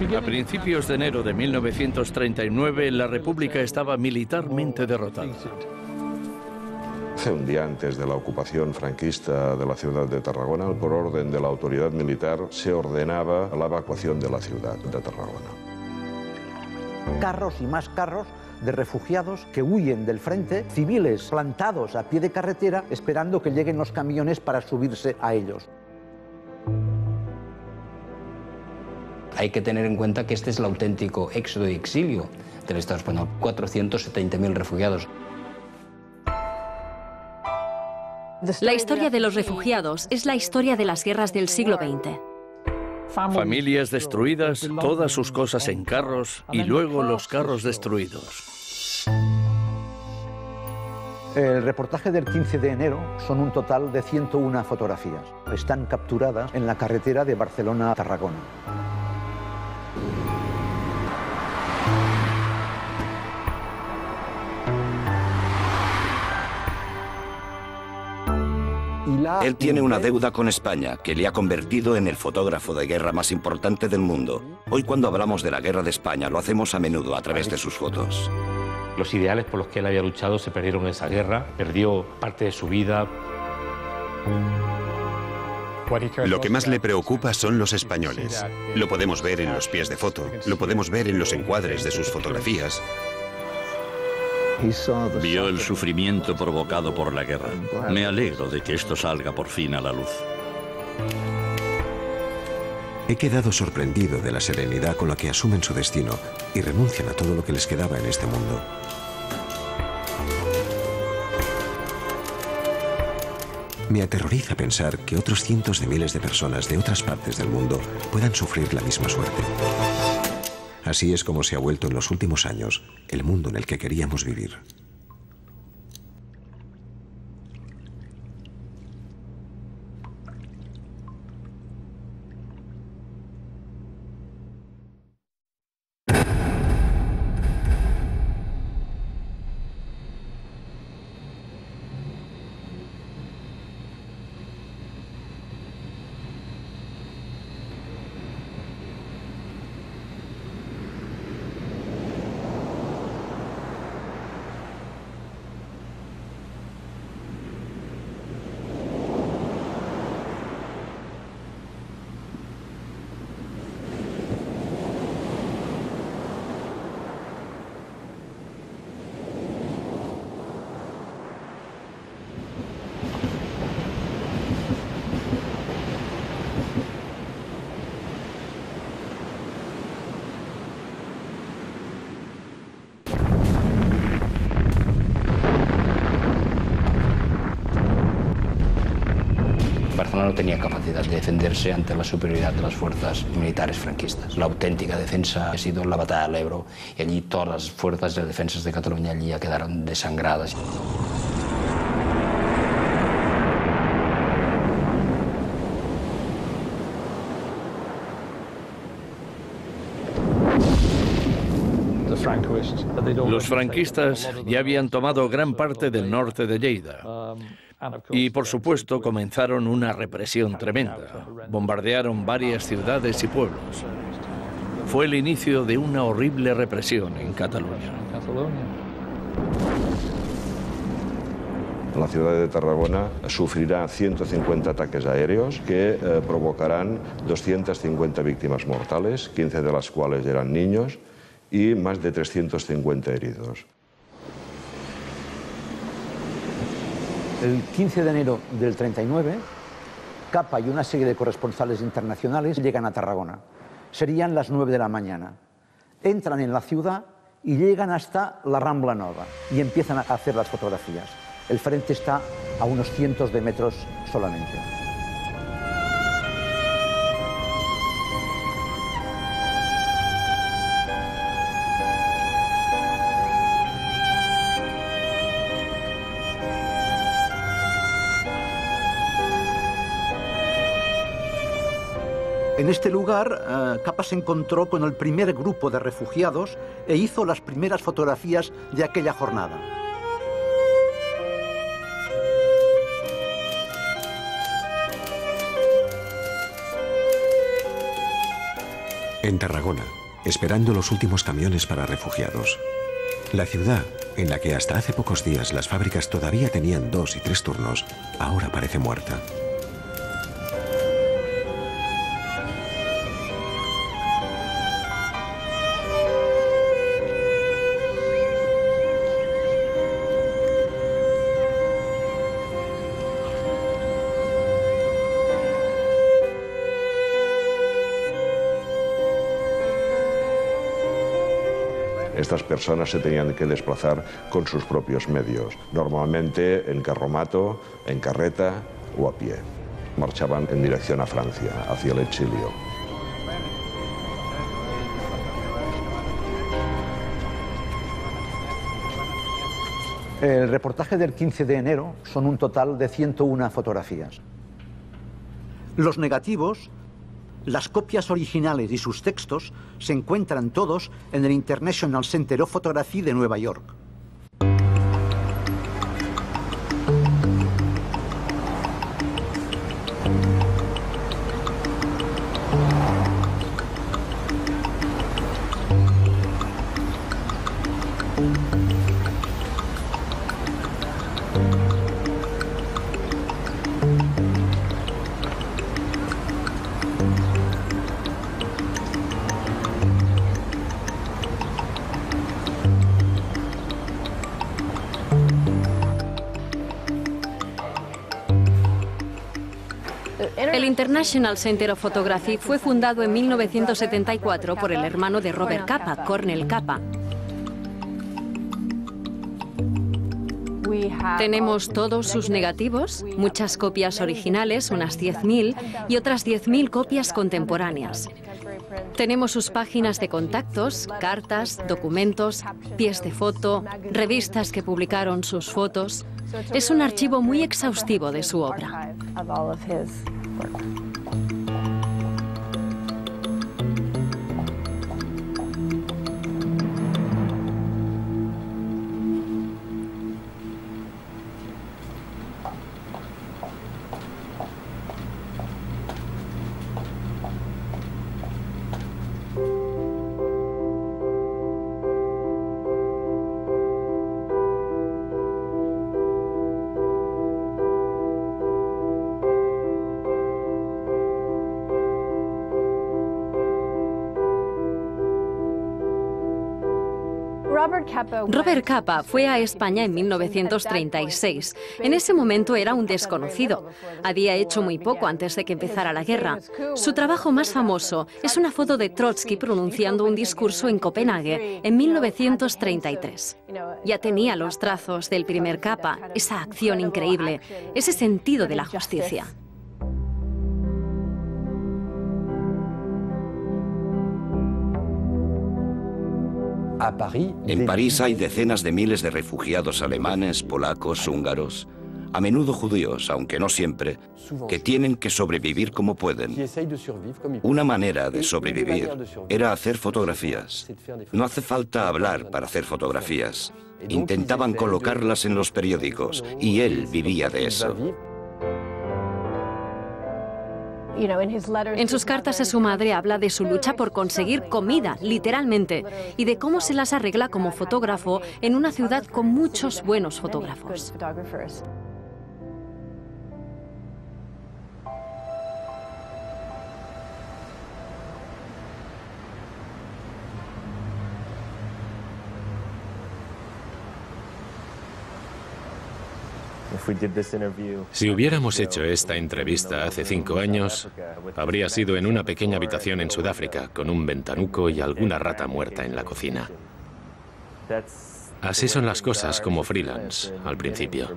A principios de enero de 1939, la República estaba militarmente derrotada. Un día antes de la ocupación franquista de la ciudad de Tarragona, por orden de la autoridad militar, se ordenaba la evacuación de la ciudad de Tarragona. Carros y más carros de refugiados que huyen del frente, civiles plantados a pie de carretera esperando que lleguen los camiones para subirse a ellos. Hay que tener en cuenta que este es el auténtico éxodo y exilio del Estado español. 470.000 refugiados. La historia de los refugiados es la historia de las guerras del siglo XX. Familias destruidas, todas sus cosas en carros y luego los carros destruidos. El reportaje del 15 de enero son un total de 101 fotografías. Están capturadas en la carretera de Barcelona a Tarragona. Él tiene una deuda con España que le ha convertido en el fotógrafo de guerra más importante del mundo. Hoy cuando hablamos de la guerra de España lo hacemos a menudo a través de sus fotos. Los ideales por los que él había luchado se perdieron en esa guerra, perdió parte de su vida. Lo que más le preocupa son los españoles. Lo podemos ver en los pies de foto, lo podemos ver en los encuadres de sus fotografías. Vio el sufrimiento provocado por la guerra. Me alegro de que esto salga por fin a la luz. He quedado sorprendido de la serenidad con la que asumen su destino y renuncian a todo lo que les quedaba en este mundo. Me aterroriza pensar que otros cientos de miles de personas de otras partes del mundo puedan sufrir la misma suerte. Así es como se ha vuelto en los últimos años el mundo en el que queríamos vivir. Barcelona no tenía capacidad de defenderse ante la superioridad de las fuerzas militares franquistas. La auténtica defensa ha sido la batalla del Ebro y allí todas las fuerzas de defensas de Cataluña allí ya quedaron desangradas. Los franquistas ya habían tomado gran parte del norte de Lleida. Y, por supuesto, comenzaron una represión tremenda. Bombardearon varias ciudades y pueblos. Fue el inicio de una horrible represión en Cataluña. La ciudad de Tarragona sufrirá 150 ataques aéreos que provocarán 250 víctimas mortales, 15 de las cuales eran niños, y más de 350 heridos. El 15 de enero del 39, Capa y una serie de corresponsales internacionales llegan a Tarragona. Serían las 9 de la mañana. Entran en la ciudad y llegan hasta la Rambla Nova y empiezan a hacer las fotografías. El frente está a unos cientos de metros solamente. En este lugar, Capa se encontró con el primer grupo de refugiados e hizo las primeras fotografías de aquella jornada. En Tarragona, esperando los últimos camiones para refugiados. La ciudad, en la que hasta hace pocos días las fábricas todavía tenían 2 y 3 turnos, ahora parece muerta. Estas personas se tenían que desplazar con sus propios medios, normalmente en carromato, en carreta o a pie. Marchaban en dirección a Francia, hacia el exilio. El reportaje del 15 de enero son un total de 101 fotografías. Los negativos, las copias originales y sus textos se encuentran todos en el International Center of Photography de Nueva York. El International Center of Photography fue fundado en 1974 por el hermano de Robert Capa, Cornel Capa. Tenemos todos sus negativos, muchas copias originales, unas 10.000, y otras 10.000 copias contemporáneas. Tenemos sus páginas de contactos, cartas, documentos, pies de foto, revistas que publicaron sus fotos. Es un archivo muy exhaustivo de su obra. Robert Capa fue a España en 1936. En ese momento era un desconocido. Había hecho muy poco antes de que empezara la guerra. Su trabajo más famoso es una foto de Trotsky pronunciando un discurso en Copenhague en 1933. Ya tenía los trazos del primer Capa, esa acción increíble, ese sentido de la justicia. En París hay decenas de miles de refugiados alemanes, polacos, húngaros, a menudo judíos, aunque no siempre, que tienen que sobrevivir como pueden. Una manera de sobrevivir era hacer fotografías. No hace falta hablar para hacer fotografías. Intentaban colocarlas en los periódicos y él vivía de eso. En sus cartas a su madre habla de su lucha por conseguir comida, literalmente, y de cómo se las arregla como fotógrafo en una ciudad con muchos buenos fotógrafos. Si hubiéramos hecho esta entrevista hace 5 años, habría sido en una pequeña habitación en Sudáfrica, con un ventanuco y alguna rata muerta en la cocina. Así son las cosas como freelance al principio.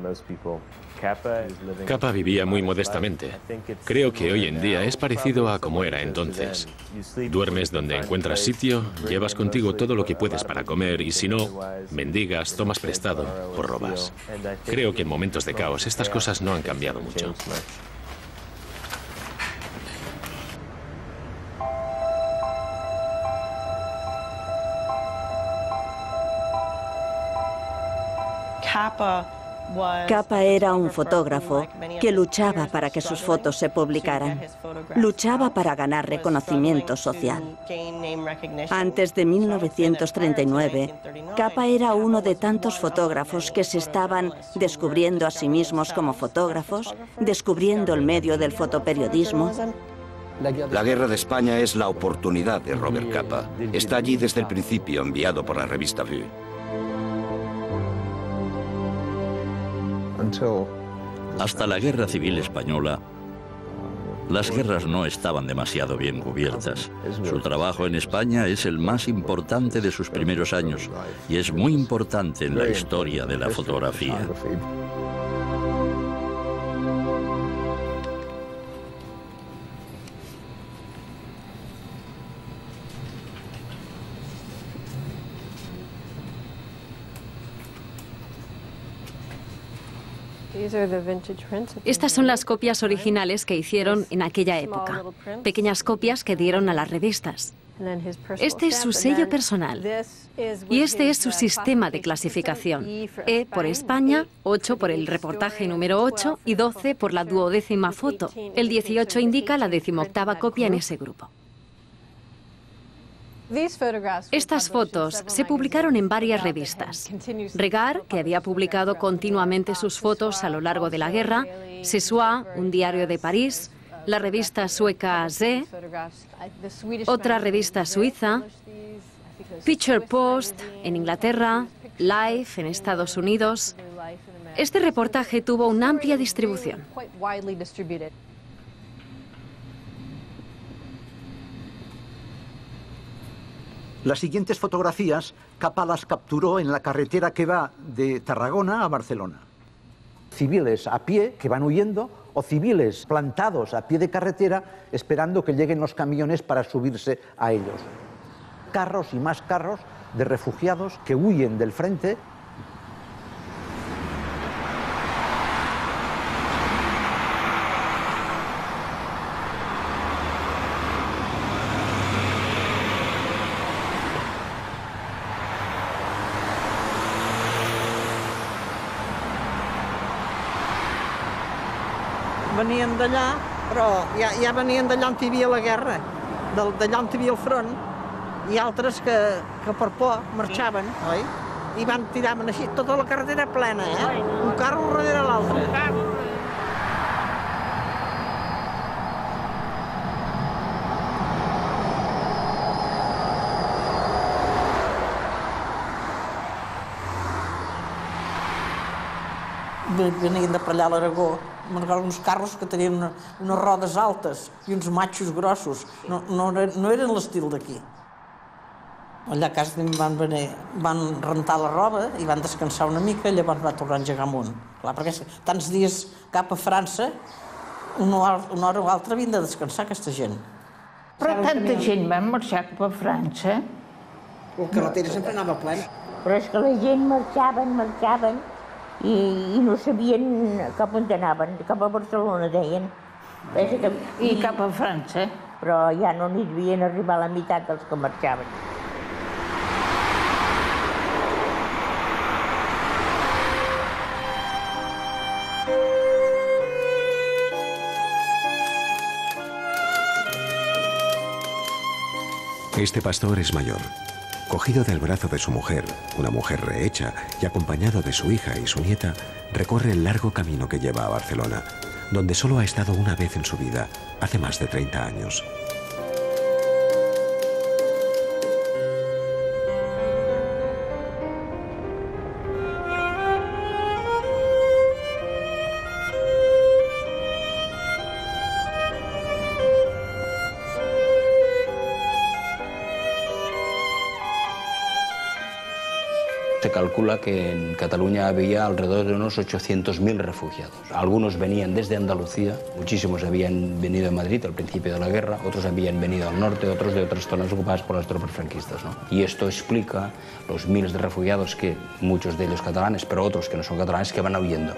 Capa vivía muy modestamente. Creo que hoy en día es parecido a como era entonces. Duermes donde encuentras sitio, llevas contigo todo lo que puedes para comer y si no, mendigas, tomas prestado o robas. Creo que en momentos de caos estas cosas no han cambiado mucho. Capa era un fotógrafo que luchaba para que sus fotos se publicaran. Luchaba para ganar reconocimiento social. Antes de 1939, Capa era uno de tantos fotógrafos que se estaban descubriendo a sí mismos como fotógrafos, descubriendo el medio del fotoperiodismo. La guerra de España es la oportunidad de Robert Capa. Está allí desde el principio, enviado por la revista Vue. Hasta la Guerra Civil Española, las guerras no estaban demasiado bien cubiertas. Su trabajo en España es el más importante de sus primeros años y es muy importante en la historia de la fotografía. Estas son las copias originales que hicieron en aquella época, pequeñas copias que dieron a las revistas. Este es su sello personal y este es su sistema de clasificación. E por España, 8 por el reportaje número 8 y 12 por la 12ª foto. El 18 indica la 18ª copia en ese grupo. Estas fotos se publicaron en varias revistas. Regard, que había publicado continuamente sus fotos a lo largo de la guerra, Sessoir, un diario de París, la revista sueca Z, otra revista suiza, Picture Post en Inglaterra, Life en Estados Unidos. Este reportaje tuvo una amplia distribución. Las siguientes fotografías, Capa las capturó en la carretera que va de Tarragona a Barcelona. Civiles a pie que van huyendo o civiles plantados a pie de carretera esperando que lleguen los camiones para subirse a ellos. Carros y más carros de refugiados que huyen del frente. Venien d'allà, però ja venien d'allà on hi havia la guerra, d'allà on hi havia el front, i altres que per por marxaven, oi? I van tirar-me així, tota la carretera plena, un carro darrere l'altre. Venien de per allà a l'Aragó, uns carros que tenien unes rodes altes i uns matxos grossos. No eren l'estil d'aquí. Allà a casa van rentar la roba i van descansar una mica i llavors va tornar a engegar amunt. Clar, perquè tants dies cap a França, una hora o altra havien de descansar aquesta gent. Però tanta gent va marxar cap a França. La carretera sempre anava plena. Però és que la gent marxaven, i no sabien cap on anaven, cap a Barcelona, deien. I cap a França. Però ja no n'hi devien arribar a la meitat dels que marxaven. Este pastor es mayor. Cogido del brazo de su mujer, una mujer rehecha, y acompañado de su hija y su nieta, recorre el largo camino que lleva a Barcelona, donde solo ha estado una vez en su vida, hace más de 30 años. Se calcula que en Cataluña había alrededor de unos 800.000 refugiados. Algunos venían desde Andalucía, muchísimos habían venido de Madrid al principio de la guerra, otros habían venido al norte, otros de otras zonas ocupadas por las tropas franquistas, ¿no? Y esto explica los miles de refugiados que, muchos de ellos catalanes, pero otros que no son catalanes, que van huyendo.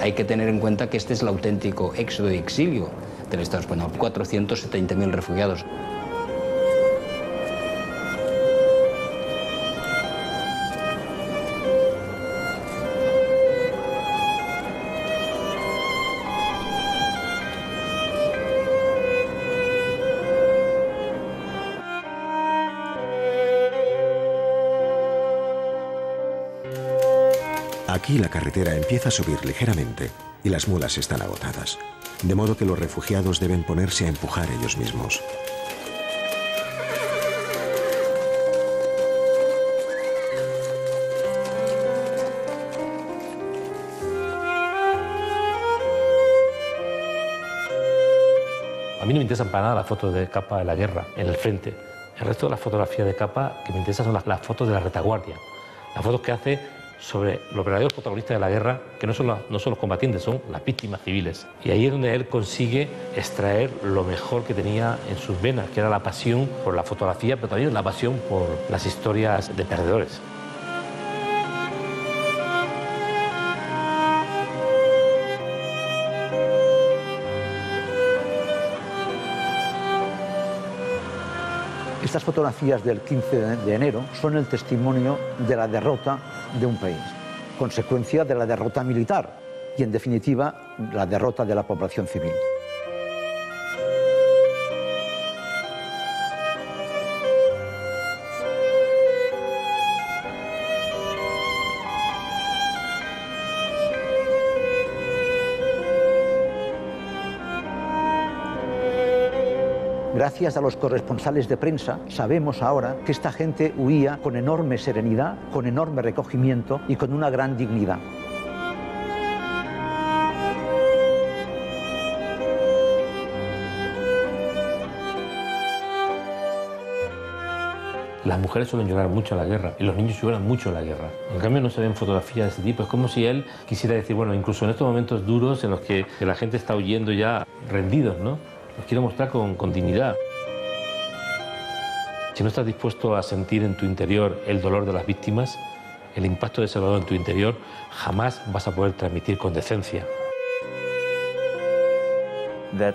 Hay que tener en cuenta que este es el auténtico éxodo y exilio del Estado español. 470.000 refugiados. Aquí la carretera empieza a subir ligeramente y las mulas están agotadas, de modo que los refugiados deben ponerse a empujar ellos mismos. A mí no me interesan para nada las fotos de Capa de la guerra en el frente. El resto de las fotografías de Capa que me interesan son las fotos de la retaguardia, las fotos que hace sobre los verdaderos protagonistas de la guerra, que no son los combatientes, son las víctimas civiles. Y ahí es donde él consigue extraer lo mejor que tenía en sus venas, que era la pasión por la fotografía, pero también la pasión por las historias de perdedores. Estas fotografías del 15 de enero son el testimonio de la derrota de un país, consecuencia de la derrota militar y, en definitiva, la derrota de la población civil. Gracias a los corresponsales de prensa, sabemos ahora que esta gente huía con enorme serenidad, con enorme recogimiento y con una gran dignidad. Las mujeres suelen llorar mucho en la guerra y los niños lloran mucho en la guerra. En cambio no se ven fotografías de ese tipo. Es como si él quisiera decir, bueno, incluso en estos momentos duros en los que la gente está huyendo ya rendidos, ¿no? Los quiero mostrar con dignidad. Si no estás dispuesto a sentir en tu interior el dolor de las víctimas, el impacto de ese dolor en tu interior, jamás vas a poder transmitir con decencia.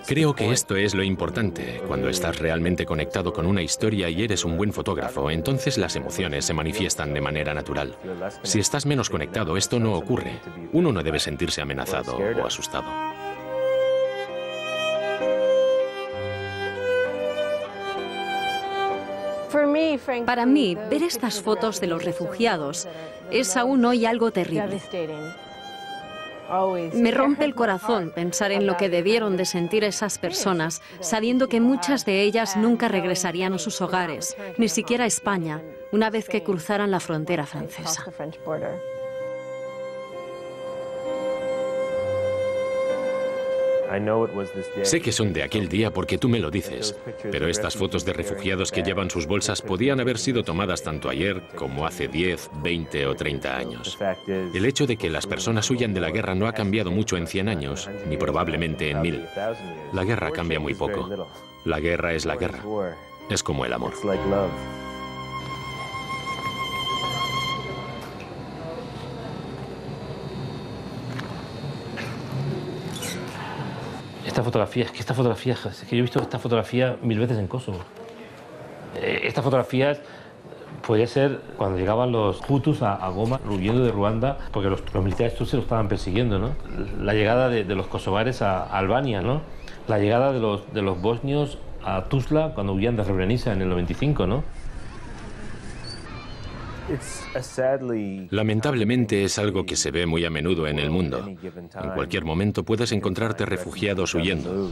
Creo que esto es lo importante. Cuando estás realmente conectado con una historia y eres un buen fotógrafo, entonces las emociones se manifiestan de manera natural. Si estás menos conectado, esto no ocurre. Uno no debe sentirse amenazado o asustado. Para mí, ver estas fotos de los refugiados es aún hoy algo terrible. Me rompe el corazón pensar en lo que debieron de sentir esas personas, sabiendo que muchas de ellas nunca regresarían a sus hogares, ni siquiera a España, una vez que cruzaran la frontera francesa. Sé que son de aquel día porque tú me lo dices, pero estas fotos de refugiados que llevan sus bolsas podían haber sido tomadas tanto ayer como hace 10, 20 o 30 años. El hecho de que las personas huyan de la guerra no ha cambiado mucho en 100 años, ni probablemente en 1000. La guerra cambia muy poco. La guerra es la guerra. Es como el amor. Esta fotografía, es que yo he visto esta fotografía 1000 veces en Kosovo. Estas fotografías podía ser cuando llegaban los Hutus a Goma, huyendo de Ruanda, porque los militares tutsis los estaban persiguiendo, ¿no? La llegada de los kosovares a Albania, ¿no? La llegada de los bosnios a Tuzla cuando huían de Srebrenica en el 95, ¿no? Lamentablemente es algo que se ve muy a menudo en el mundo. En cualquier momento puedes encontrarte refugiados huyendo.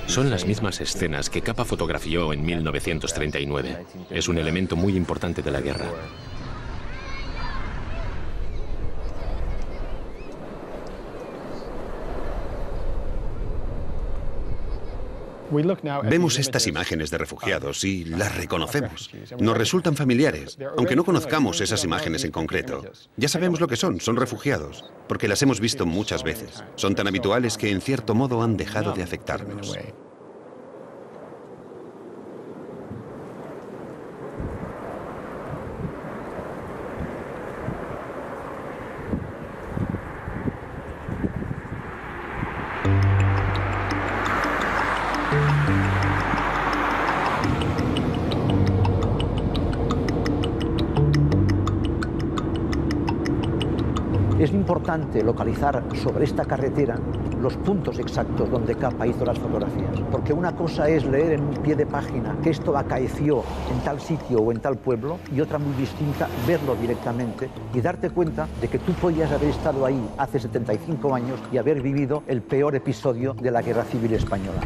Son las mismas escenas que Capa fotografió en 1939. Es un elemento muy importante de la guerra. Vemos estas imágenes de refugiados y las reconocemos. Nos resultan familiares, aunque no conozcamos esas imágenes en concreto. Ya sabemos lo que son refugiados, porque las hemos visto muchas veces. Son tan habituales que en cierto modo han dejado de afectarnos. importante localizar sobre esta carretera los puntos exactos donde Capa hizo las fotografías, porque una cosa es leer en un pie de página que esto acaeció en tal sitio o en tal pueblo, y otra muy distinta, verlo directamente y darte cuenta de que tú podías haber estado ahí hace 75 años y haber vivido el peor episodio de la Guerra Civil Española.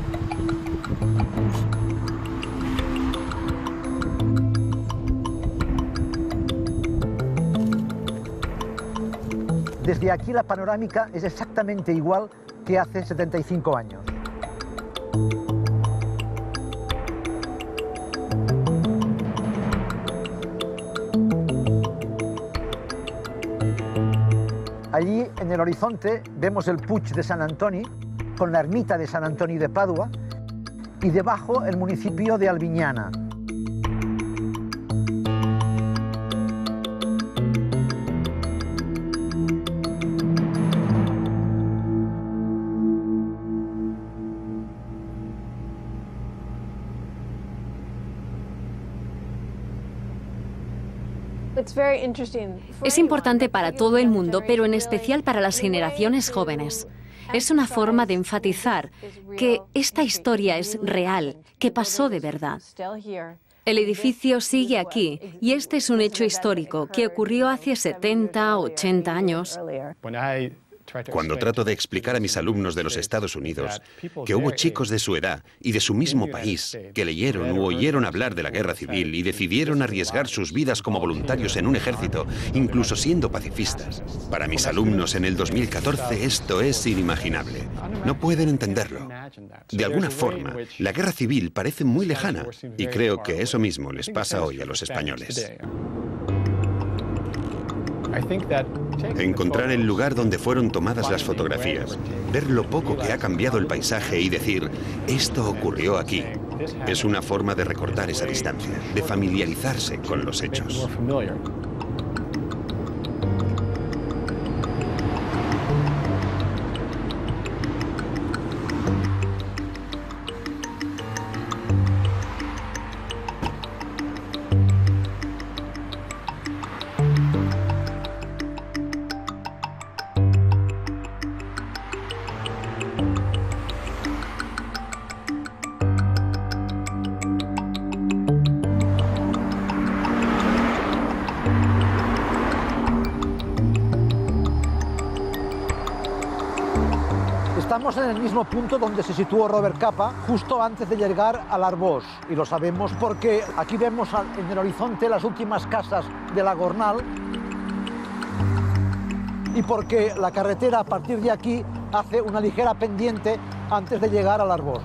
Desde aquí la panorámica es exactamente igual que hace 75 años. Allí en el horizonte vemos el Puig de Sant Antoni con la ermita de Sant Antoni de Padua y debajo el municipio de Albiñana. Es importante para todo el mundo, pero en especial para las generaciones jóvenes. Es una forma de enfatizar que esta historia es real, que pasó de verdad. El edificio sigue aquí y este es un hecho histórico que ocurrió hace 70, 80 años. Cuando trato de explicar a mis alumnos de los Estados Unidos que hubo chicos de su edad y de su mismo país que leyeron u oyeron hablar de la guerra civil y decidieron arriesgar sus vidas como voluntarios en un ejército, incluso siendo pacifistas, para mis alumnos en el 2014 esto es inimaginable. No pueden entenderlo. De alguna forma, la guerra civil parece muy lejana y creo que eso mismo les pasa hoy a los españoles. Encontrar el lugar donde fueron tomadas las fotografías, ver lo poco que ha cambiado el paisaje y decir, esto ocurrió aquí, es una forma de recortar esa distancia, de familiarizarse con los hechos. Estamos en el mismo punto donde se situó Robert Capa, justo antes de llegar al Arbós. Y lo sabemos porque aquí vemos en el horizonte las últimas casas de la Gornal y porque la carretera a partir de aquí hace una ligera pendiente antes de llegar al Arbós.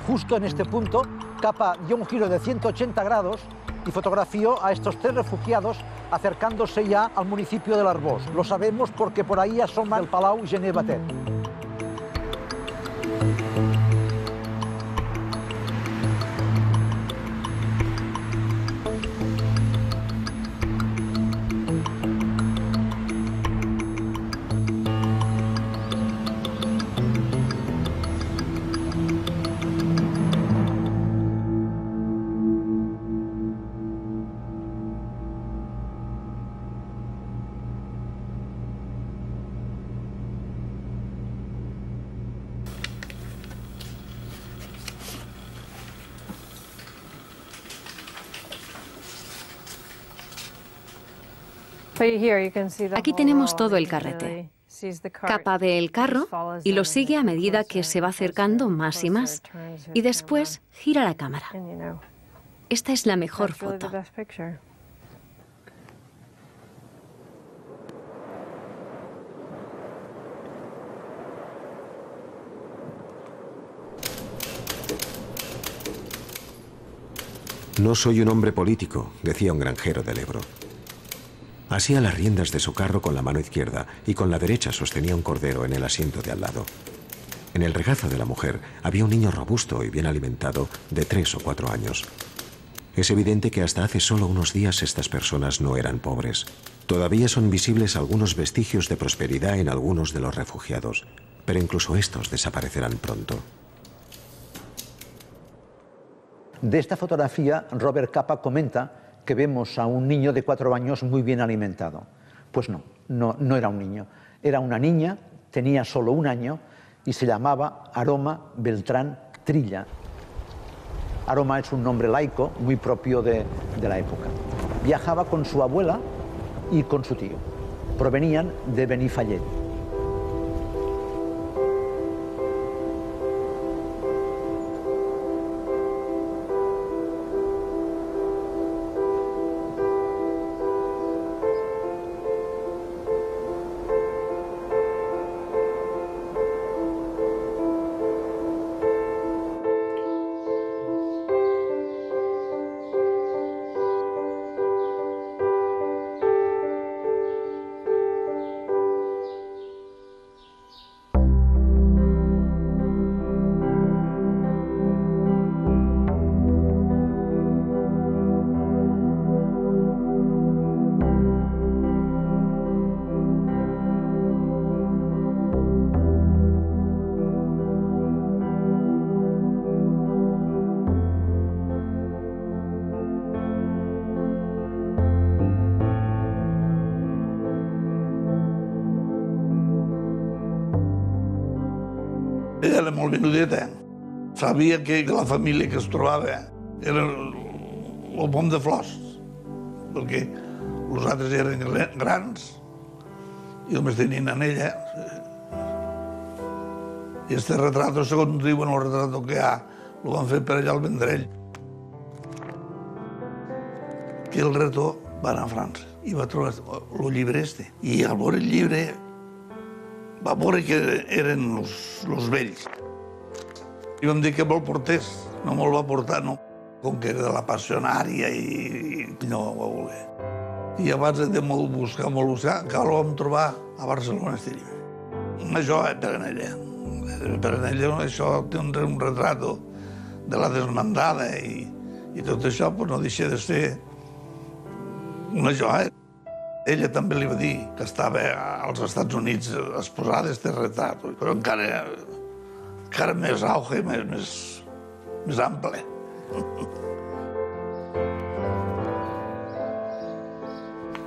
Justo en este punto, Capa dio un giro de 180 grados y fotografió a estos 3 refugiados acercándose ya al municipio del Arbós. Lo sabemos porque por ahí asoma el Palau Gené Batet. Aquí tenemos todo el carrete. Capa ve el carro y lo sigue a medida que se va acercando más y más. Y después gira la cámara. Esta es la mejor foto. No soy un hombre político, decía un granjero del Ebro. Asía las riendas de su carro con la mano izquierda y con la derecha sostenía un cordero en el asiento de al lado. En el regazo de la mujer había un niño robusto y bien alimentado de 3 o 4 años. Es evidente que hasta hace solo unos días estas personas no eran pobres. Todavía son visibles algunos vestigios de prosperidad en algunos de los refugiados, pero incluso estos desaparecerán pronto. De esta fotografía, Robert Capa comenta que vemos a un niño de 4 años muy bien alimentado. Pues no. no era un niño. Era una niña, tenía solo 1 año y se llamaba Aroma Beltrán Trilla. Aroma es un nombre laico muy propio de la época. Viajaba con su abuela y con su tío. Provenían de Benifallet. Ella era molt menudeta. Sabia que la família que es trobava era el pom de flors, perquè els altres eren grans i només tenien en ella. I este retrato, segons diuen el retrato que hi ha, el van fer per allà al Vendrell. Que el retor va anar a França i va trobar el llibre este. I al veure el llibre va veure que eren els vells. I vam dir que me'l portés. No me'l va portar, no. Com que era de la passionària i no ho va voler. I abans de molt buscar, encara el vam trobar a Barcelona, este llibre. Una joia per en ella. Per en ella això té un retrato de la desmandada i tot això no deixa de ser una joia. Ella també li va dir que estava als Estats Units exposada este retrat, però encara més auge, més ample.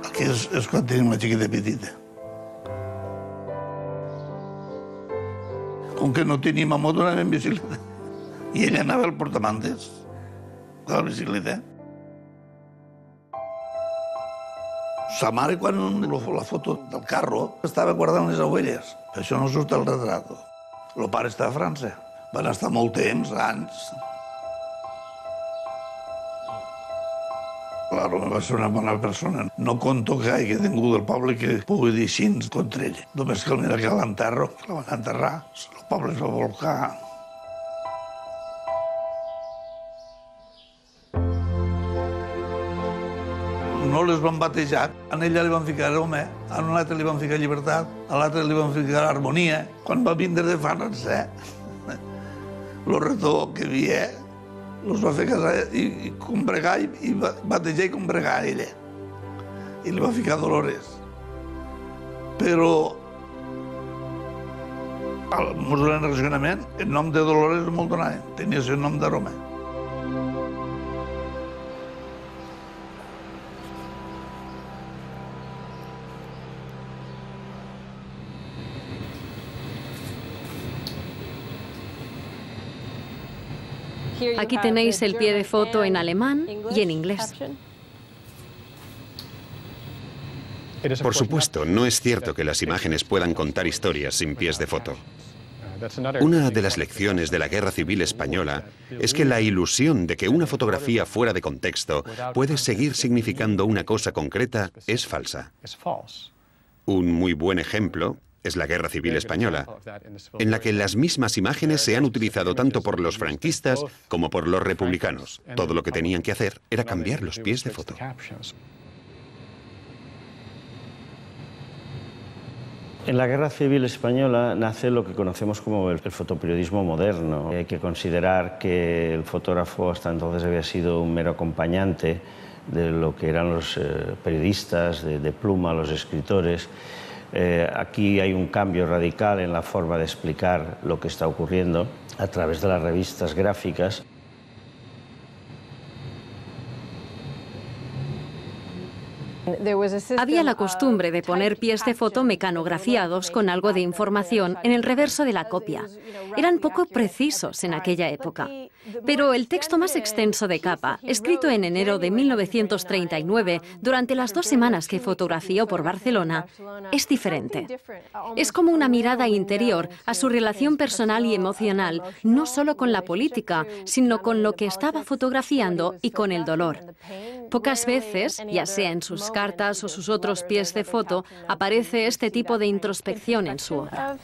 Aquí és quan tenim la xiqueta petita. Com que no teníem a moto, anàvem en bicicleta. I ella anava al portamantes, a la bicicleta. Sa mare, quan la foto del carro, estava guardant les ovelles. Això no surt al retrat. El pare està a França. Van estar molt temps, anys. La Roma va ser una bona persona. No conto que hagi tingut el poble que pugui dir així contra ella. Només que mira que l'enterro, que la van enterrar, el poble es va volcar. No les van batejar. A ella li van ficar home, a un altre li van ficar llibertat, a l'altre li van ficar harmonia. Quan va vindre de França, el retor que havia, els va fer casar i combregar, i batejar i combregar a ella. I li va ficar Dolores. Però al museu de relacionament, el nom de Dolores no me'l donaven, tenia el nom de Roma. Aquí tenéis el pie de foto en alemán y en inglés. Por supuesto, no es cierto que las imágenes puedan contar historias sin pies de foto. Una de las lecciones de la Guerra Civil Española es que la ilusión de que una fotografía fuera de contexto puede seguir significando una cosa concreta es falsa. Un muy buen ejemplo es la Guerra Civil Española, en la que las mismas imágenes se han utilizado tanto por los franquistas como por los republicanos. Todo lo que tenían que hacer era cambiar los pies de foto. En la Guerra Civil Española nace lo que conocemos como el fotoperiodismo moderno. Hay que considerar que el fotógrafo hasta entonces había sido un mero acompañante de lo que eran los periodistas de pluma, los escritores. Aquí hay un cambio radical en la forma de explicar lo que está ocurriendo a través de las revistas gráficas. Había la costumbre de poner pies de foto mecanografiados con algo de información en el reverso de la copia. Eran poco precisos en aquella época. Pero el texto más extenso de Capa, escrito en enero de 1939, durante las 2 semanas que fotografió por Barcelona, es diferente. Es como una mirada interior a su relación personal y emocional, no solo con la política, sino con lo que estaba fotografiando y con el dolor. Pocas veces, ya sea en sus cartas o sus otros pies de foto, aparece este tipo de introspección en su obra.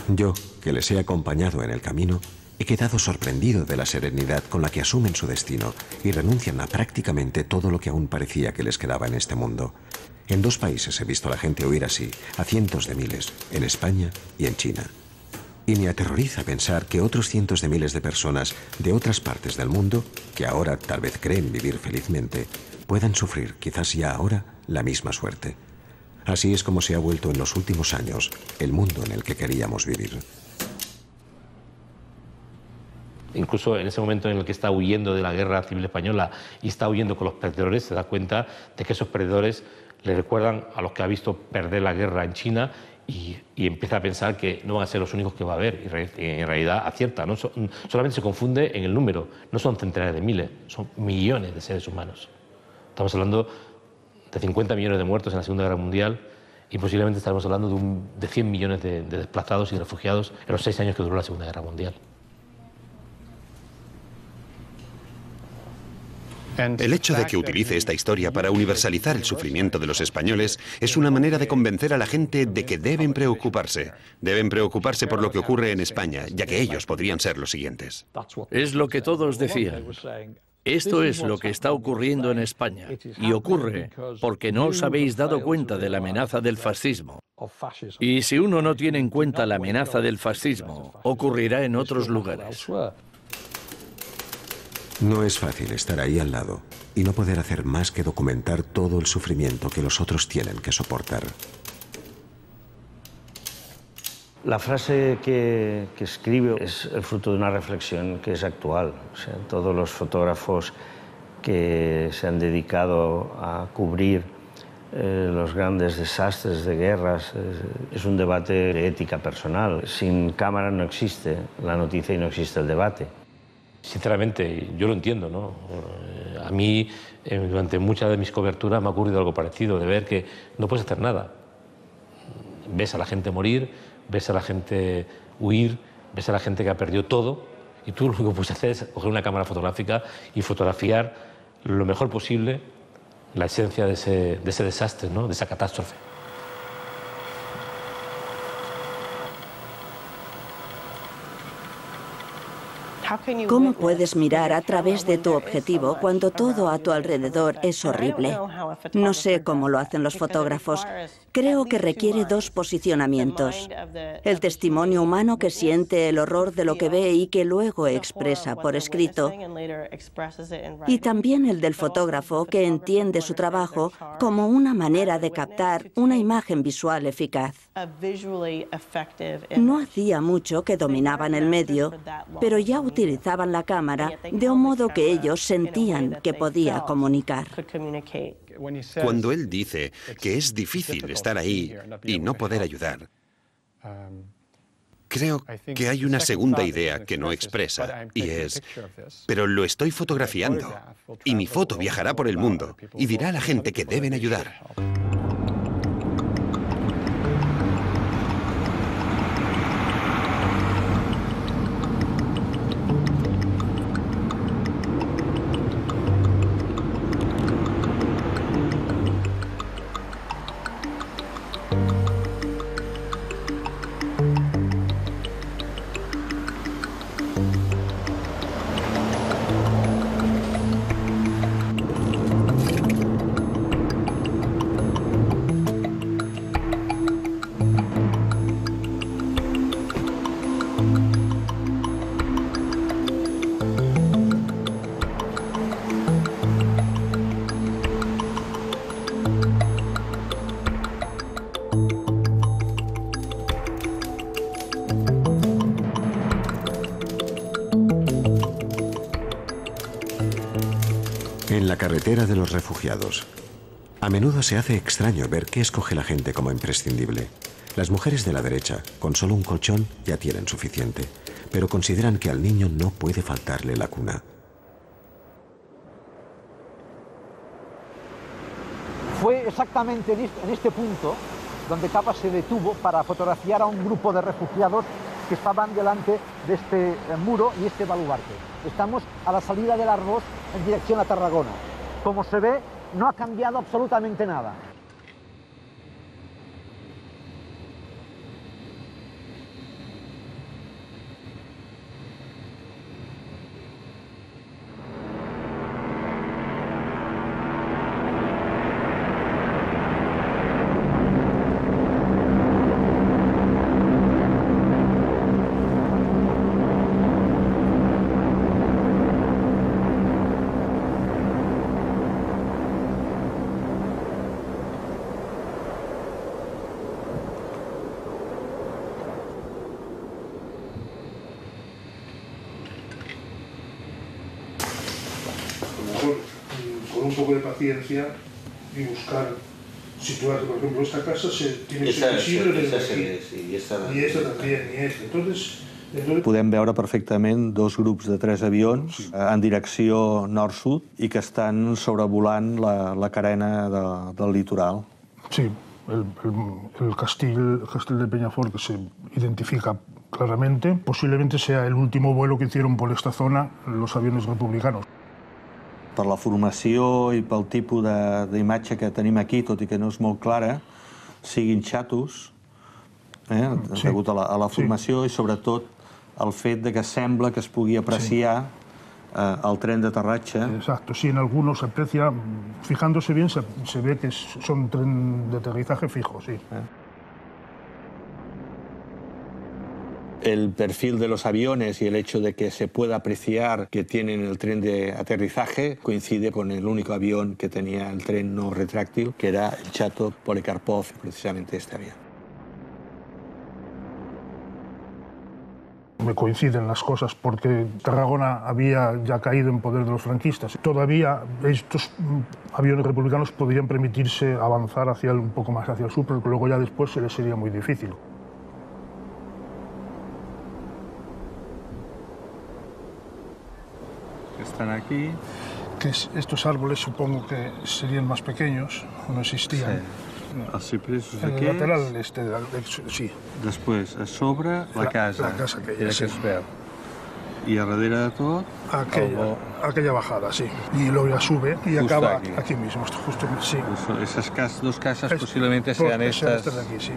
Yo, que les he acompañado en el camino, he quedado sorprendido de la serenidad con la que asumen su destino y renuncian a prácticamente todo lo que aún parecía que les quedaba en este mundo. En 2 países he visto a la gente huir así, a cientos de miles, en España y en China. Y me aterroriza pensar que otros cientos de miles de personas de otras partes del mundo, que ahora tal vez creen vivir felizmente, puedan sufrir, quizás ya ahora, la misma suerte. Así es como se ha vuelto en los últimos años el mundo en el que queríamos vivir. Incluso en ese momento en el que está huyendo de la guerra civil española y está huyendo con los perdedores, se da cuenta de que esos perdedores le recuerdan a los que ha visto perder la guerra en China y empieza a pensar que no van a ser los únicos que va a haber. Y en realidad acierta, ¿no? Solamente se confunde en el número, no son centenares de miles, son millones de seres humanos. Estamos hablando de 50 millones de muertos en la Segunda Guerra Mundial y posiblemente estaremos hablando de 100 millones de desplazados y refugiados en los 6 años que duró la Segunda Guerra Mundial. El hecho de que utilice esta historia para universalizar el sufrimiento de los españoles es una manera de convencer a la gente de que deben preocuparse. Deben preocuparse por lo que ocurre en España, ya que ellos podrían ser los siguientes. Es lo que todos decían. Esto es lo que está ocurriendo en España, y ocurre porque no os habéis dado cuenta de la amenaza del fascismo. Y si uno no tiene en cuenta la amenaza del fascismo, ocurrirá en otros lugares. No es fácil estar ahí al lado y no poder hacer más que documentar todo el sufrimiento que los otros tienen que soportar. La frase que escribe es el fruto de una reflexión que es actual. O sea, todos los fotógrafos que se han dedicado a cubrir los grandes desastres de guerras, es un debate de ética personal. Sin cámara no existe la noticia y no existe el debate. Sinceramente, yo lo entiendo, ¿no? A mí, durante muchas de mis coberturas me ha ocurrido algo parecido, de ver que no puedes hacer nada. Ves a la gente morir, ves a la gente huir, ves a la gente que ha perdido todo y tú lo único que puedes hacer es coger una cámara fotográfica y fotografiar lo mejor posible la esencia de ese desastre, ¿no? De esa catástrofe. ¿Cómo puedes mirar a través de tu objetivo cuando todo a tu alrededor es horrible? No sé cómo lo hacen los fotógrafos. Creo que requiere 2 posicionamientos. El testimonio humano que siente el horror de lo que ve y que luego expresa por escrito. Y también el del fotógrafo que entiende su trabajo como una manera de captar una imagen visual eficaz. No hacía mucho que dominaban el medio, pero ya utilizaban la cámara de un modo que ellos sentían que podía comunicar. Cuando él dice que es difícil estar ahí y no poder ayudar, creo que hay una segunda idea que no expresa, y es, pero lo estoy fotografiando, y mi foto viajará por el mundo, y dirá a la gente que deben ayudar. En la carretera de los refugiados. A menudo se hace extraño ver qué escoge la gente como imprescindible. Las mujeres de la derecha, con solo un colchón, ya tienen suficiente, pero consideran que al niño no puede faltarle la cuna. Fue exactamente en este punto donde Capa se detuvo para fotografiar a un grupo de refugiados que estaban delante de este muro y este baluarte. Estamos a la salida del Arboç en dirección a Tarragona. Como se ve, no ha cambiado absolutamente nada. Con un poco de paciencia y buscar, situarte, por ejemplo, esta casa tiene que ser visible desde aquí, y esta también, y esta. Entonces, podem veure perfectament dos grups de 3 avions en direcció nord-sud i que estan sobrevolant la carena del litoral. Sí, el Castell de Peñafort, que se identifica claramente, posiblemente sea el último vuelo que hicieron por esta zona los aviones republicanos. Per la formació i pel tipus d'imatge que tenim aquí, tot i que no és molt clara, siguin xatos, degut a la formació i sobretot el fet de que sembla que es pugui apreciar el tren d'aterratge. Exacto, sí, en algunos se aprecia, fijándose bien, se ve que son tren de aterrizaje fijo, sí. El perfil de los aviones y el hecho de que se pueda apreciar que tienen el tren de aterrizaje coincide con el único avión que tenía el tren no retráctil, que era el Chato Polikarpov, precisamente este avión. Me coinciden las cosas porque Tarragona había ya caído en poder de los franquistas. Todavía estos aviones republicanos podrían permitirse avanzar un poco más hacia el sur, pero luego ya después se les sería muy difícil. Están aquí. Que estos árboles supongo que serían más pequeños, no existían. Sí. Els cipressos el aquests... lateral sí. Després, a sobre, la casa aquella, sí. Que es verd. I a darrere de tot... Aquella bajada, sí. Y luego ya sube y acaba aquí mismo, justo sí. Esas dos casas posiblemente sean estas... de aquí, sí.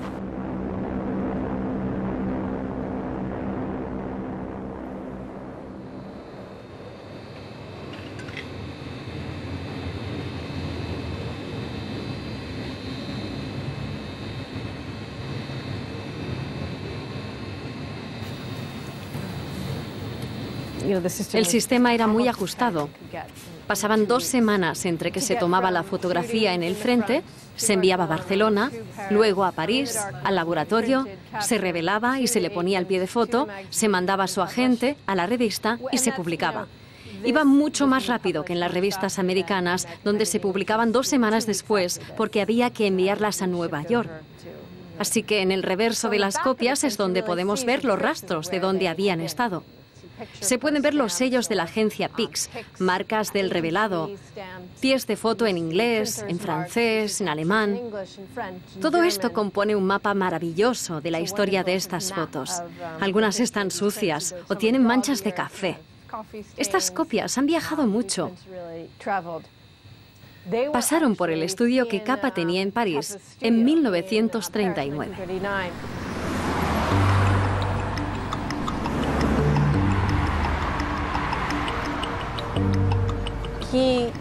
El sistema era muy ajustado. Pasaban 2 semanas entre que se tomaba la fotografía en el frente, se enviaba a Barcelona, luego a París, al laboratorio, se revelaba y se le ponía el pie de foto, se mandaba a su agente, a la revista y se publicaba. Iba mucho más rápido que en las revistas americanas, donde se publicaban 2 semanas después porque había que enviarlas a Nueva York. Así que en el reverso de las copias es donde podemos ver los rastros de dónde habían estado. Se pueden ver los sellos de la agencia Pix, marcas del revelado, pies de foto en inglés, en francés, en alemán. Todo esto compone un mapa maravilloso de la historia de estas fotos. Algunas están sucias o tienen manchas de café. Estas copias han viajado mucho. Pasaron por el estudio que Capa tenía en París en 1939.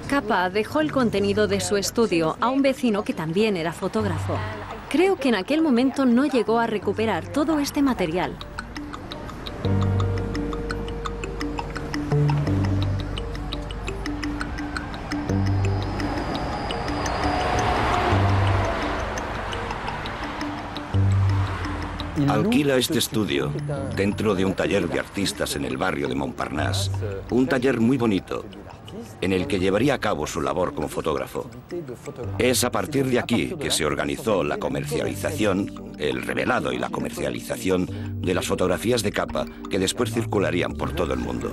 Capa dejó el contenido de su estudio a un vecino que también era fotógrafo. Creo que en aquel momento no llegó a recuperar todo este material. Alquila este estudio dentro de un taller de artistas en el barrio de Montparnasse. Un taller muy bonito. en el que llevaría a cabo su labor como fotógrafo. Es a partir de aquí que se organizó la comercialización, el revelado y la comercialización de las fotografías de Capa que después circularían por todo el mundo.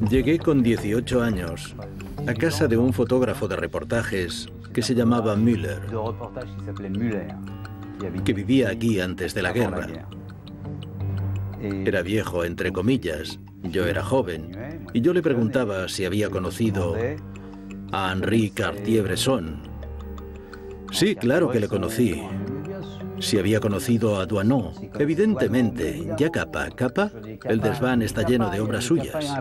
Llegué con 18 años a casa de un fotógrafo de reportajes que se llamaba Müller, que vivía aquí antes de la guerra. Era viejo, entre comillas, yo era joven, y yo le preguntaba si había conocido a Henri Cartier-Bresson. Sí, claro que le conocí. Si había conocido a Doisneau, evidentemente, ya Capa, el desván está lleno de obras suyas.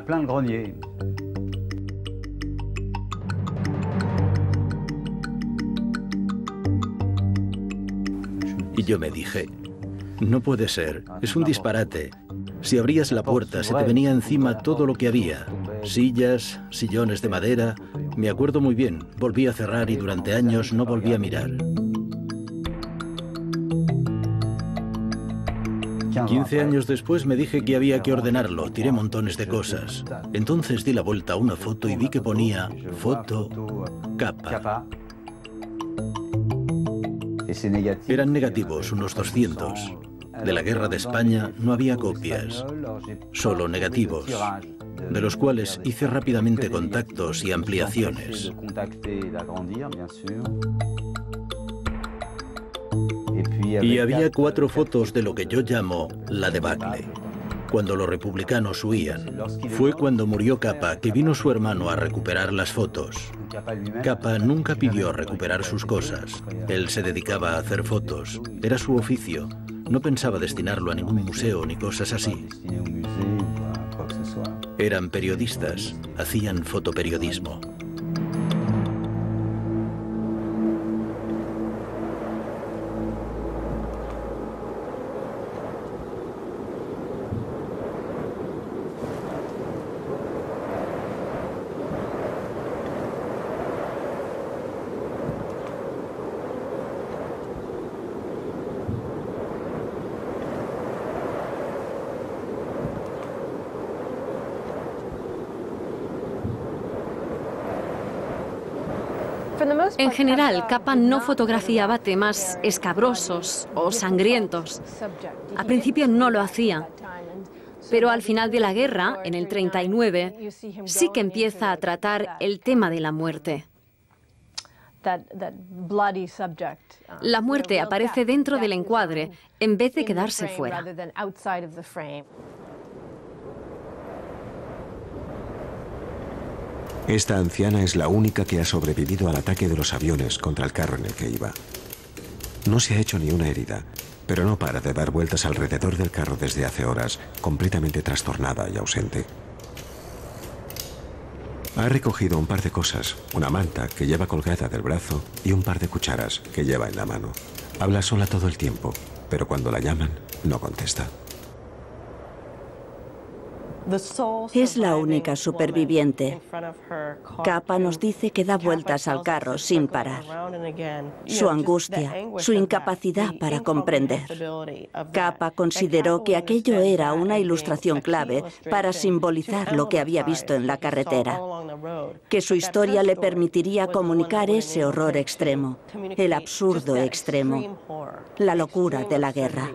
Y yo me dije, no puede ser, es un disparate. Si abrías la puerta se te venía encima todo lo que había. Sillas, sillones de madera. Me acuerdo muy bien, volví a cerrar y durante años no volví a mirar. 15 años después me dije que había que ordenarlo, tiré montones de cosas. Entonces di la vuelta a una foto y vi que ponía foto Capa. Eran negativos, unos 200. De la guerra de España no había copias, solo negativos, de los cuales hice rápidamente contactos y ampliaciones. Y había 4 fotos de lo que yo llamo la debacle. Cuando los republicanos huían, fue cuando murió Capa que vino su hermano a recuperar las fotos. Capa nunca pidió recuperar sus cosas. Él se dedicaba a hacer fotos. Era su oficio. No pensaba destinarlo a ningún museo ni cosas así. Eran periodistas, hacían fotoperiodismo. En general, Capa no fotografiaba temas escabrosos o sangrientos. Al principio no lo hacía, pero al final de la guerra, en el 39, sí que empieza a tratar el tema de la muerte. La muerte aparece dentro del encuadre en vez de quedarse fuera. Esta anciana es la única que ha sobrevivido al ataque de los aviones contra el carro en el que iba. No se ha hecho ni una herida, pero no para de dar vueltas alrededor del carro desde hace horas, completamente trastornada y ausente. Ha recogido un par de cosas, una manta que lleva colgada del brazo y un par de cucharas que lleva en la mano. Habla sola todo el tiempo, pero cuando la llaman, no contesta. Es la única superviviente. Capa nos dice que da vueltas al carro sin parar. Su angustia, su incapacidad para comprender. Capa consideró que aquello era una ilustración clave para simbolizar lo que había visto en la carretera. Que su historia le permitiría comunicar ese horror extremo, el absurdo extremo, la locura de la guerra.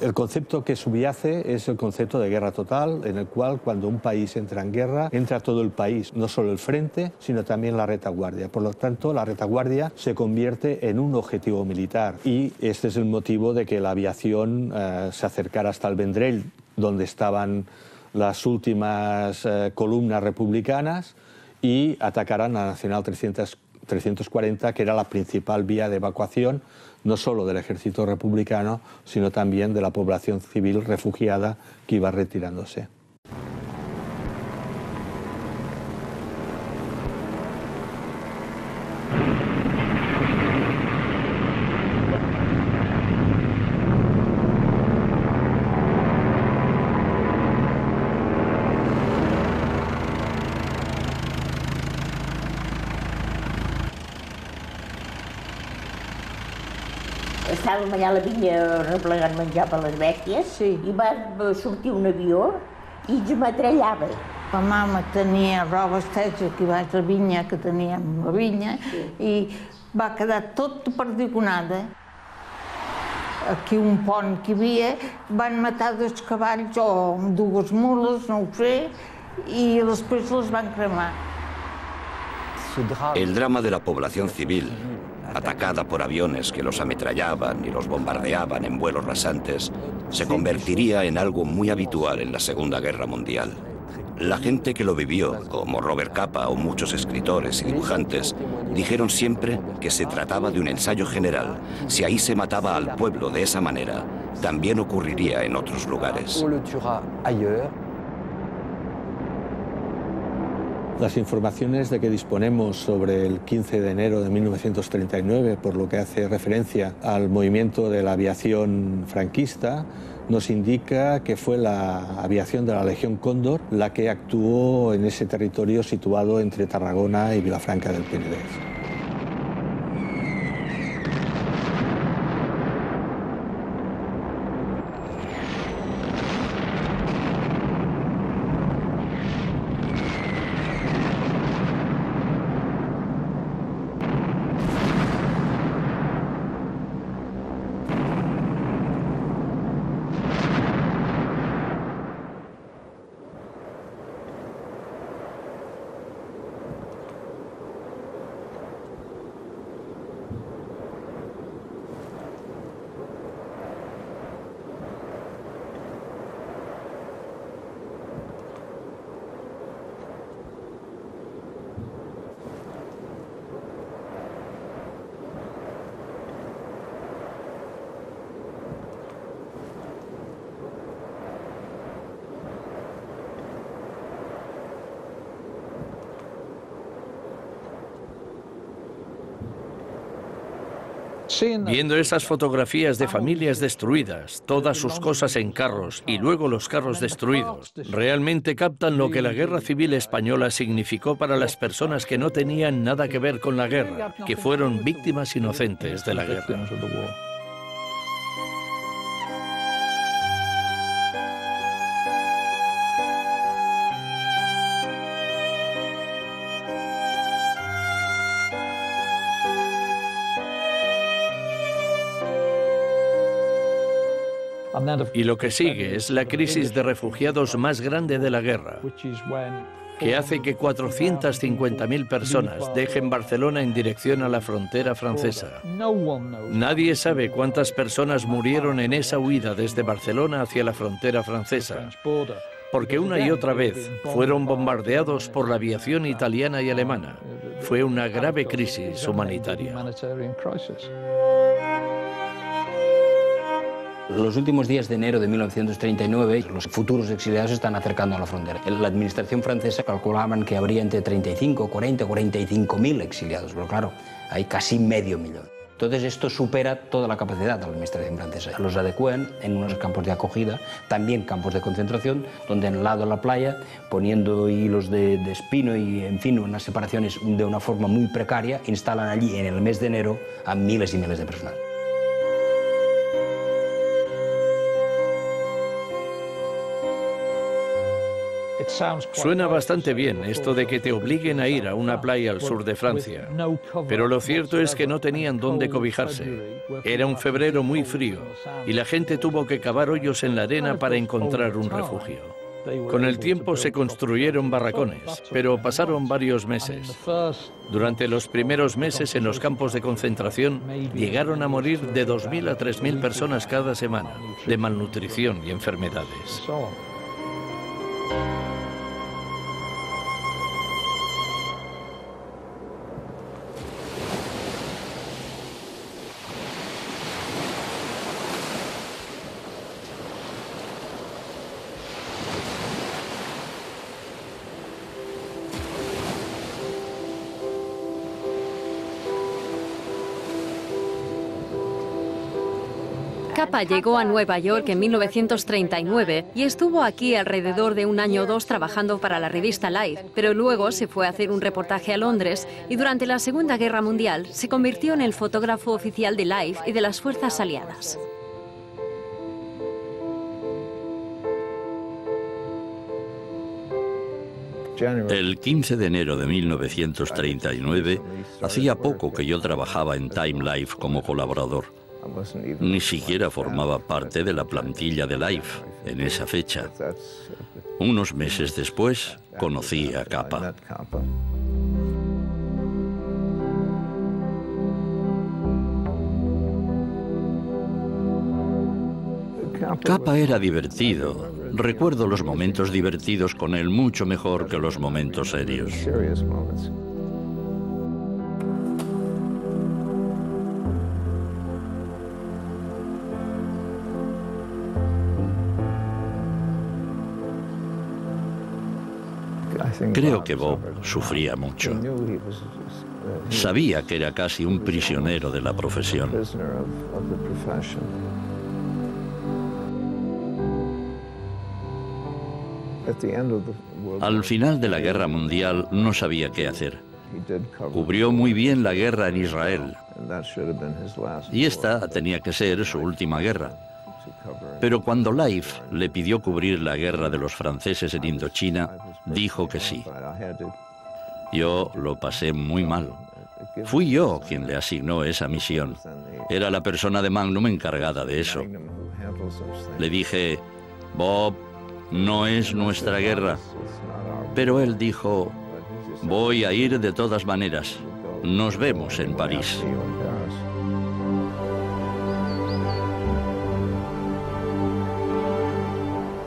El concepto que subyace es el concepto de guerra total, en el cual cuando un país entra en guerra, entra todo el país, no solo el frente, sino también la retaguardia. Por lo tanto, la retaguardia se convierte en un objetivo militar y este es el motivo de que la aviación se acercara hasta el Vendrell, donde estaban las últimas columnas republicanas, y atacaran a la Nacional 340, que era la principal vía de evacuación, no solo del ejército republicano, sino también de la población civil refugiada que iba retirándose. estàvem allà a la vinya replegant menjar per les bèsties i va sortir un avió i ens metrallava. La mama tenia roba estesa aquí baix de la vinya, que teníem la vinya, i va quedar tot perdigonada. Aquí un pont que hi havia, van matar 2 cavalls o 2 mules, no ho sé, y després les van cremar. El drama de la población civil, atacada por aviones que los ametrallaban y los bombardeaban en vuelos rasantes, se convertiría en algo muy habitual en la Segunda Guerra Mundial. La gente que lo vivió, como Robert Capa o muchos escritores y dibujantes, dijeron siempre que se trataba de un ensayo general. Si ahí se mataba al pueblo de esa manera, también ocurriría en otros lugares. Las informaciones de que disponemos sobre el 15 de enero de 1939, por lo que hace referencia al movimiento de la aviación franquista, nos indica que fue la aviación de la Legión Cóndor la que actuó en ese territorio situado entre Tarragona y Vilafranca del Penedès. Viendo esas fotografías de familias destruidas, todas sus cosas en carros y luego los carros destruidos, realmente captan lo que la Guerra Civil Española significó para las personas que no tenían nada que ver con la guerra, que fueron víctimas inocentes de la guerra. Y lo que sigue es la crisis de refugiados más grande de la guerra, que hace que 450.000 personas dejen Barcelona en dirección a la frontera francesa. Nadie sabe cuántas personas murieron en esa huida desde Barcelona hacia la frontera francesa, porque una y otra vez fueron bombardeados por la aviación italiana y alemana. Fue una grave crisis humanitaria. Los últimos días de enero de 1939, los futuros exiliados se están acercando a la frontera. La administración francesa calculaban que habría entre 35, 40, 45.000 exiliados, pero claro, hay casi medio millón. Entonces esto supera toda la capacidad de la administración francesa. Los adecúan en unos campos de acogida, también campos de concentración, donde al lado de la playa, poniendo hilos de espino y, en fin, unas separaciones de una forma muy precaria, instalan allí en el mes de enero a miles y miles de personas. Suena bastante bien esto de que te obliguen a ir a una playa al sur de Francia, pero lo cierto es que no tenían dónde cobijarse. Era un febrero muy frío y la gente tuvo que cavar hoyos en la arena para encontrar un refugio. Con el tiempo se construyeron barracones, pero pasaron varios meses. Durante los primeros meses en los campos de concentración llegaron a morir de 2.000 a 3.000 personas cada semana, de malnutrición y enfermedades. Capa llegó a Nueva York en 1939 y estuvo aquí alrededor de un año o dos trabajando para la revista Life, pero luego se fue a hacer un reportaje a Londres y durante la Segunda Guerra Mundial se convirtió en el fotógrafo oficial de Life y de las fuerzas aliadas. El 15 de enero de 1939, hacía poco que yo trabajaba en Time Life como colaborador. Ni siquiera formaba parte de la plantilla de Life en esa fecha. Unos meses después, conocí a Capa. Capa era divertido. Recuerdo los momentos divertidos con él mucho mejor que los momentos serios. Creo que Bob sufría mucho. Sabía que era casi un prisionero de la profesión. Al final de la Guerra Mundial no sabía qué hacer. Cubrió muy bien la guerra en Israel. Y esta tenía que ser su última guerra. Pero cuando Life le pidió cubrir la guerra de los franceses en Indochina, dijo que sí. Yo lo pasé muy mal. Fui yo quien le asignó esa misión. Era la persona de Magnum encargada de eso. Le dije, Bob, no es nuestra guerra. Pero él dijo, voy a ir de todas maneras. Nos vemos en París.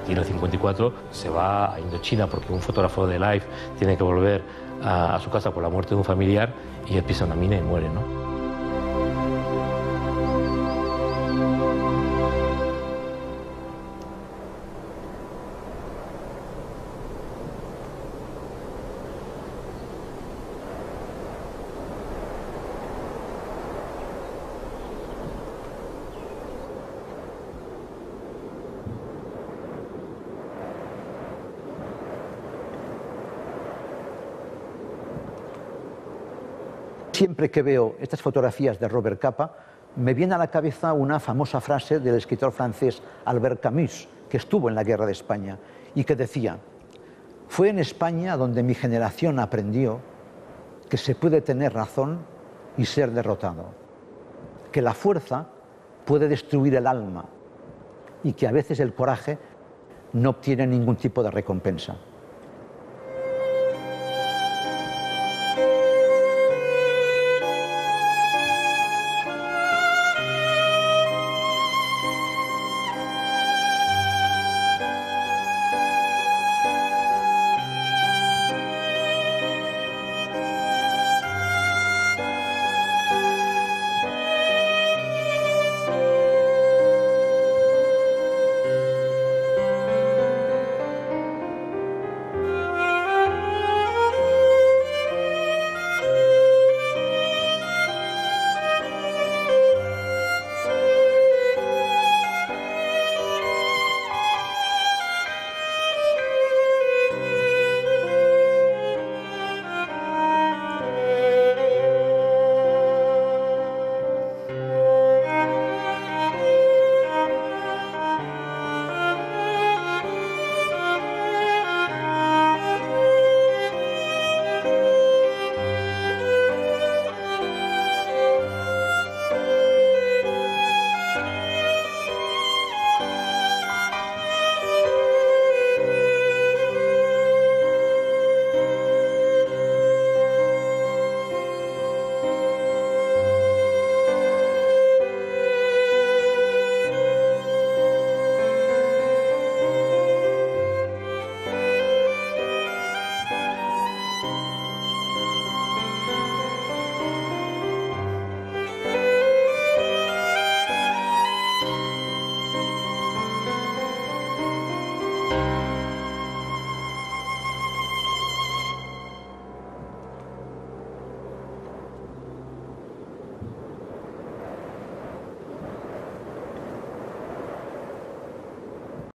Y en el 54 se va a Indochina porque un fotógrafo de Life tiene que volver a su casa por la muerte de un familiar y él pisa una mina y muere, ¿no? Siempre que veo estas fotografías de Robert Capa, me viene a la cabeza una famosa frase del escritor francés Albert Camus, que estuvo en la Guerra de España, y que decía, fue en España donde mi generación aprendió que se puede tener razón y ser derrotado, que la fuerza puede destruir el alma y que a veces el coraje no obtiene ningún tipo de recompensa.